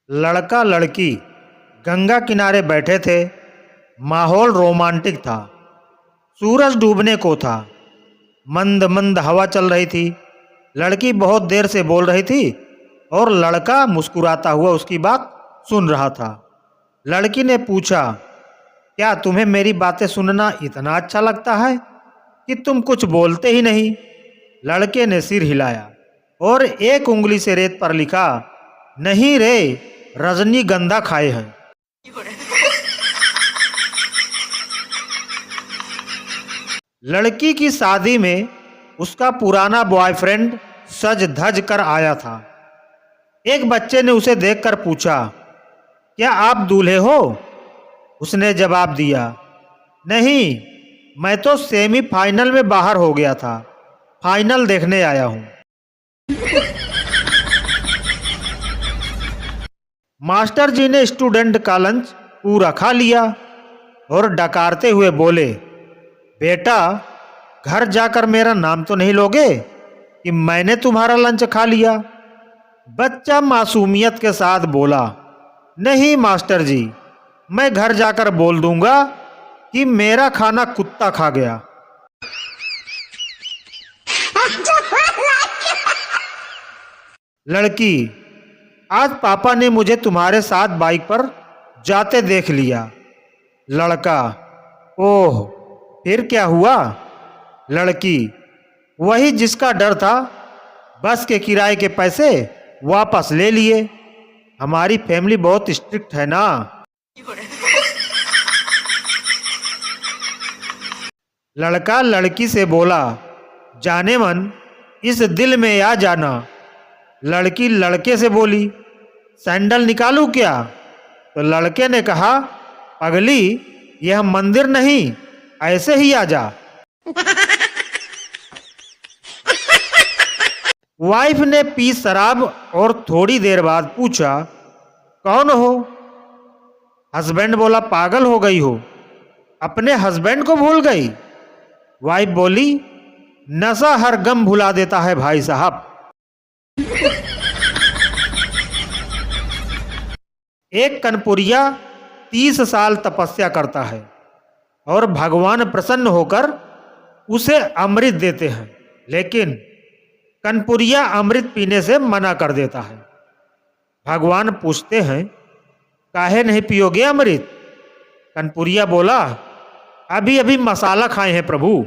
लड़का लड़की गंगा किनारे बैठे थे। माहौल रोमांटिक था। सूरज डूबने को था। मंद मंद हवा चल रही थी। लड़की बहुत देर से बोल रही थी और लड़का मुस्कुराता हुआ उसकी बात सुन रहा था। लड़की ने पूछा, क्या तुम्हें मेरी बातें सुनना इतना अच्छा लगता है कि तुम कुछ बोलते ही नहीं? लड़के ने सिर हिलाया और एक उंगली से रेत पर लिखा, नहीं रे, रजनीगंधा खाए हैं। लड़की की शादी में उसका पुराना बॉयफ्रेंड सज धज कर आया था। एक बच्चे ने उसे देखकर पूछा, क्या आप दूल्हे हो? उसने जवाब दिया, नहीं, मैं तो सेमीफाइनल में बाहर हो गया था, फाइनल देखने आया हूं। मास्टर जी ने स्टूडेंट का लंच पूरा खा लिया और डकारते हुए बोले, बेटा, घर जाकर मेरा नाम तो नहीं लोगे कि मैंने तुम्हारा लंच खा लिया? बच्चा मासूमियत के साथ बोला, नहीं मास्टर जी, मैं घर जाकर बोल दूंगा कि मेरा खाना कुत्ता खा गया। लड़की, आज पापा ने मुझे तुम्हारे साथ बाइक पर जाते देख लिया। लड़का, ओह, फिर क्या हुआ? लड़की, वही जिसका डर था, बस के किराए के पैसे वापस ले लिए। हमारी फैमिली बहुत स्ट्रिक्ट है ना। लड़का लड़की से बोला, जाने मन इस दिल में आ जाना। लड़की लड़के से बोली, सैंडल निकालूं क्या? तो लड़के ने कहा, पगली, यह मंदिर नहीं, ऐसे ही आ जा। वाइफ ने पी शराब और थोड़ी देर बाद पूछा, कौन हो? हस्बैंड बोला, पागल हो गई हो, अपने हस्बैंड को भूल गई? वाइफ बोली, नशा हर गम भुला देता है भाई साहब। एक कनपुरिया 30 साल तपस्या करता है और भगवान प्रसन्न होकर उसे अमृत देते हैं, लेकिन कनपुरिया अमृत पीने से मना कर देता है। भगवान पूछते हैं, काहे नहीं पियोगे अमृत? कनपुरिया बोला, अभी अभी मसाला खाए हैं प्रभु।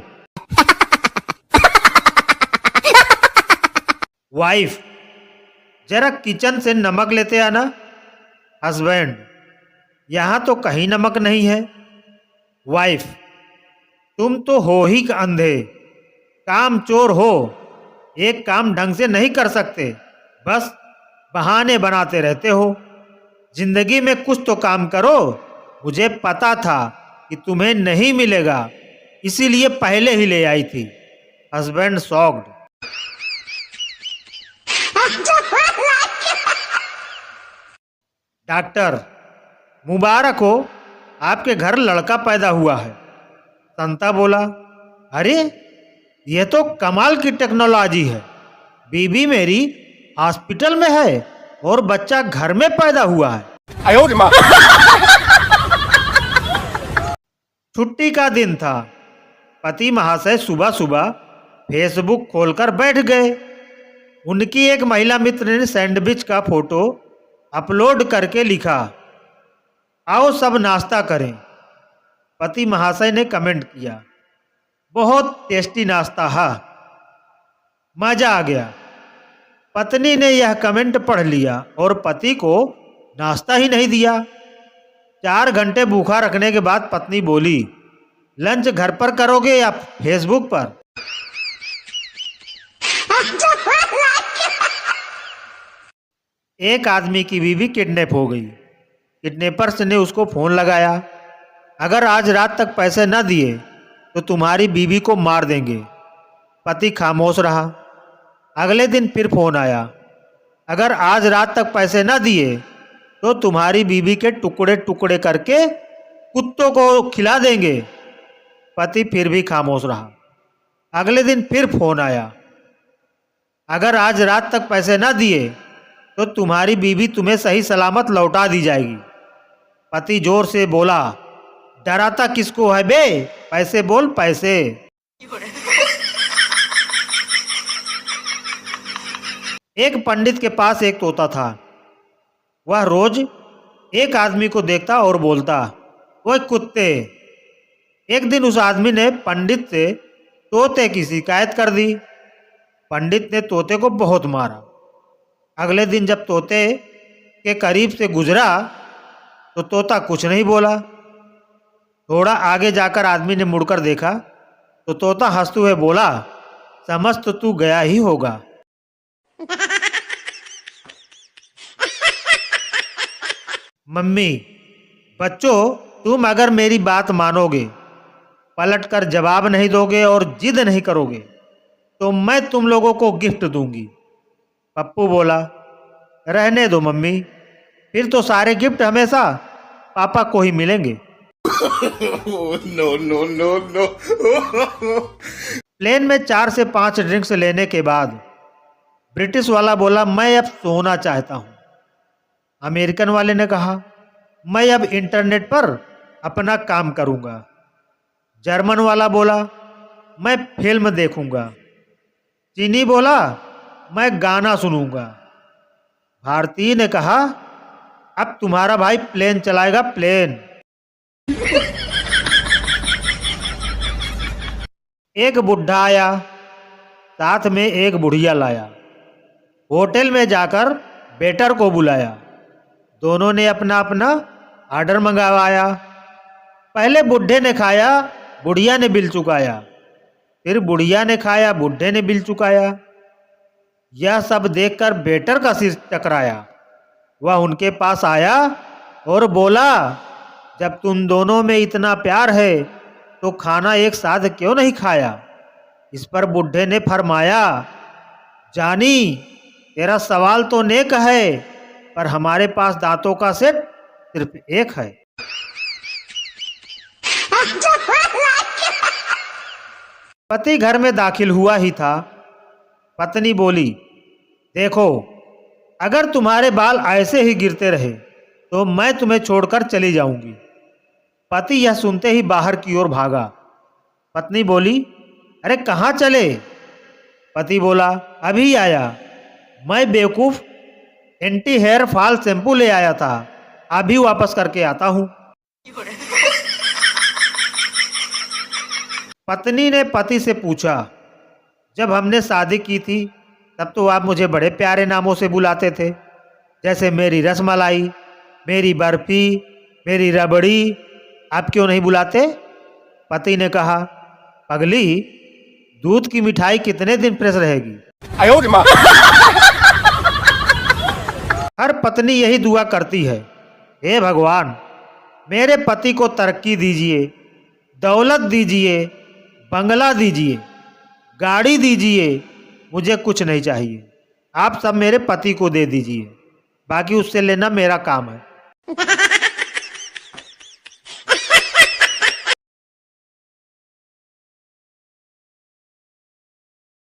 वाइफ, जरा किचन से नमक लेते आना। हस्बैंड, यहां तो कहीं नमक नहीं है। वाइफ, तुम तो हो ही अंधे, काम चोर हो, एक काम ढंग से नहीं कर सकते, बस बहाने बनाते रहते हो। जिंदगी में कुछ तो काम करो। मुझे पता था कि तुम्हें नहीं मिलेगा, इसीलिए पहले ही ले आई थी। Husband shocked. डॉक्टर, मुबारक हो, आपके घर लड़का पैदा हुआ है। संता बोला, अरे यह तो कमाल की टेक्नोलॉजी है। बीबी मेरी हॉस्पिटल में है और बच्चा घर में पैदा हुआ है। छुट्टी का दिन था। पति महाशय सुबह सुबह फेसबुक खोलकर बैठ गए। उनकी एक महिला मित्र ने सैंडविच का फोटो अपलोड करके लिखा, आओ सब नाश्ता करें। पति महाशय ने कमेंट किया, बहुत टेस्टी नाश्ता है। मजा आ गया। पत्नी ने यह कमेंट पढ़ लिया और पति को नाश्ता ही नहीं दिया। 4 घंटे भूखा रखने के बाद पत्नी बोली, लंच घर पर करोगे या फेसबुक पर? एक आदमी की बीवी किडनैप हो गई। किडनैपर्स ने उसको फोन लगाया, अगर आज रात तक पैसे न दिए तो तुम्हारी बीवी को मार देंगे। पति खामोश रहा। अगले दिन फिर फोन आया, अगर आज रात तक पैसे न दिए तो तुम्हारी बीवी के टुकड़े टुकड़े करके कुत्तों को खिला देंगे। पति फिर भी खामोश रहा। अगले दिन फिर फोन आया, अगर आज रात तक पैसे न दिए तो तुम्हारी बीवी तुम्हें सही सलामत लौटा दी जाएगी। पति जोर से बोला, डराता किसको है बे, पैसे बोल पैसे। एक पंडित के पास एक तोता था। वह रोज एक आदमी को देखता और बोलता, ओए कुत्ते। एक दिन उस आदमी ने पंडित से तोते की शिकायत कर दी। पंडित ने तोते को बहुत मारा। अगले दिन जब तोते के करीब से गुजरा तो तोता कुछ नहीं बोला। थोड़ा आगे जाकर आदमी ने मुड़कर देखा तो तोता हंसते हुए बोला, समझ तो तू गया ही होगा। मम्मी, बच्चों, तुम अगर मेरी बात मानोगे, पलटकर जवाब नहीं दोगे और जिद नहीं करोगे तो मैं तुम लोगों को गिफ्ट दूंगी। पप्पू बोला, रहने दो मम्मी, फिर तो सारे गिफ्ट हमेशा पापा को ही मिलेंगे। No no no no. Plane में 4 से 5 ड्रिंक्स लेने के बाद ब्रिटिश वाला बोला, मैं अब सोना चाहता हूं। अमेरिकन वाले ने कहा, मैं अब इंटरनेट पर अपना काम करूंगा। जर्मन वाला बोला, मैं फिल्म देखूंगा। चीनी बोला, मैं गाना सुनूंगा। भारतीय ने कहा, अब तुम्हारा भाई प्लेन चलाएगा, प्लेन। एक बुढ़ा आया, साथ में एक बुढ़िया लाया। होटल में जाकर वेटर को बुलाया। दोनों ने अपना अपना ऑर्डर मंगवाया। पहले बुढ़े ने खाया, बुढ़िया ने बिल चुकाया। फिर बुढ़िया ने खाया, बुढ़े ने बिल चुकाया। यह सब देखकर वेटर का सिर टकराया। वह उनके पास आया और बोला, जब तुम दोनों में इतना प्यार है तो खाना एक साथ क्यों नहीं खाया। इस पर बुढ़े ने फरमाया, जानी, तेरा सवाल तो नेक है, पर हमारे पास दांतों का सेट सिर्फ एक है। पति घर में दाखिल हुआ ही था। पत्नी बोली, देखो, अगर तुम्हारे बाल ऐसे ही गिरते रहे तो मैं तुम्हें छोड़कर चली जाऊंगी। पति यह सुनते ही बाहर की ओर भागा। पत्नी बोली, अरे कहाँ चले। पति बोला, अभी आया। मैं बेवकूफ एंटी हेयर फॉल शैम्पू ले आया था, अभी वापस करके आता हूं। पत्नी ने पति से पूछा, जब हमने शादी की थी तब तो आप मुझे बड़े प्यारे नामों से बुलाते थे, जैसे मेरी रसमलाई, मेरी बर्फी, मेरी रबड़ी। आप क्यों नहीं बुलाते। पति ने कहा, पगली, दूध की मिठाई कितने दिन फ्रेश रहेगी। हर पत्नी यही दुआ करती है, हे भगवान, मेरे पति को तरक्की दीजिए, दौलत दीजिए, बंगला दीजिए, गाड़ी दीजिए, मुझे कुछ नहीं चाहिए। आप सब मेरे पति को दे दीजिए, बाकी उससे लेना मेरा काम है।